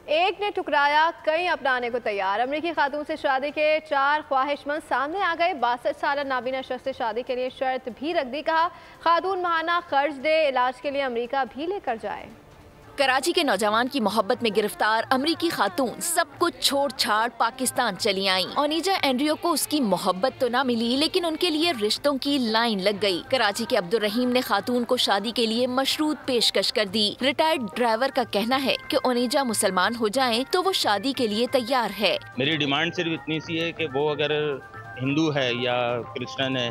एक ने ठुकराया, कई अपनाने को तैयार। अमेरिकी खातून से शादी के 4 ख्वाहिशमंद सामने आ गए। 62 साल नाबीना शख्स से शादी के लिए शर्त भी रख दी। कहा खातून माहाना खर्च दे, इलाज के लिए अमेरिका भी लेकर जाए। कराची के नौजवान की मोहब्बत में गिरफ्तार अमेरिकी खातून सब कुछ छोड़ छाड़ पाकिस्तान चली आईं। ओनिजा एंड्रियो को उसकी मोहब्बत तो ना मिली, लेकिन उनके लिए रिश्तों की लाइन लग गई। कराची के अब्दुल रहीम ने खातून को शादी के लिए मशरूत पेशकश कर दी। रिटायर्ड ड्राइवर का कहना है कि ओनिजा मुसलमान हो जाएं तो वो शादी के लिए तैयार है। मेरी डिमांड सिर्फ इतनी सी है कि वो अगर हिंदू है या क्रिश्चियन है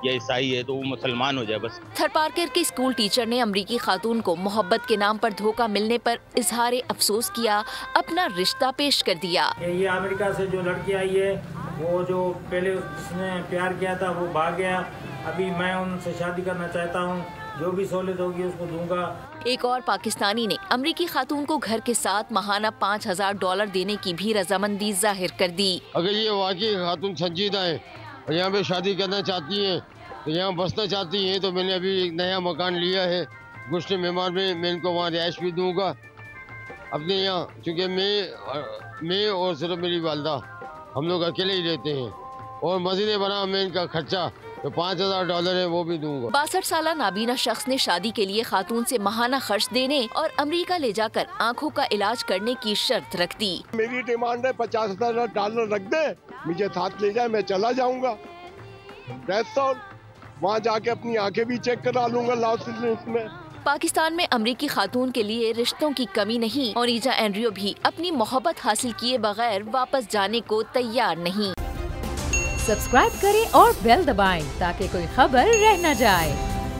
या ईसाई है तो वो मुसलमान हो जाए बस। थरपारकर के स्कूल टीचर ने अमरीकी खातून को मोहब्बत के नाम पर धोखा मिलने पर इजहार अफसोस किया, अपना रिश्ता पेश कर दिया। ये अमेरिका से जो लड़की आई है वो जो पहले उसने प्यार किया था वो भाग गया। अभी मैं उनसे शादी करना चाहता हूँ, जो भी सहूलियत होगी उसको दूंगा। एक और पाकिस्तानी ने अमरीकी खातून को घर के साथ माहाना $5000 देने की भी रजामंदी जाहिर कर दी। अगर ये वाकई खातून संजीदा है और यहाँ पे शादी करना चाहती हैं तो यहाँ बसना चाहती हैं तो मैंने अभी एक नया मकान लिया है गुश्त मेहमान में। मैं इनको वहाँ रिहाइश भी दूंगा अपने यहाँ, क्योंकि मैं और सिर्फ मेरी वालदा हम लोग अकेले ही रहते हैं। और मजीद बना मैं इनका खर्चा जो $5000 है वो भी दूंगा। 62 साल नाबीना शख्स ने शादी के लिए खातून से माहाना खर्च देने और अमेरिका ले जाकर आँखों का इलाज करने की शर्त रख दी। मेरी डिमांड है $50,000 रख दे, मुझे साथ ले जाए, मैं चला जाऊंगा। वहाँ जाके अपनी आंखें भी चेक करा लूंगा लॉस में। पाकिस्तान में अमरीकी खातून के लिए रिश्तों की कमी नहीं। ओनिजा एंड्रियो भी अपनी मोहब्बत हासिल किए बगैर वापस जाने को तैयार नहीं। सब्सक्राइब करें और बेल दबाएं ताकि कोई खबर रह न जाए।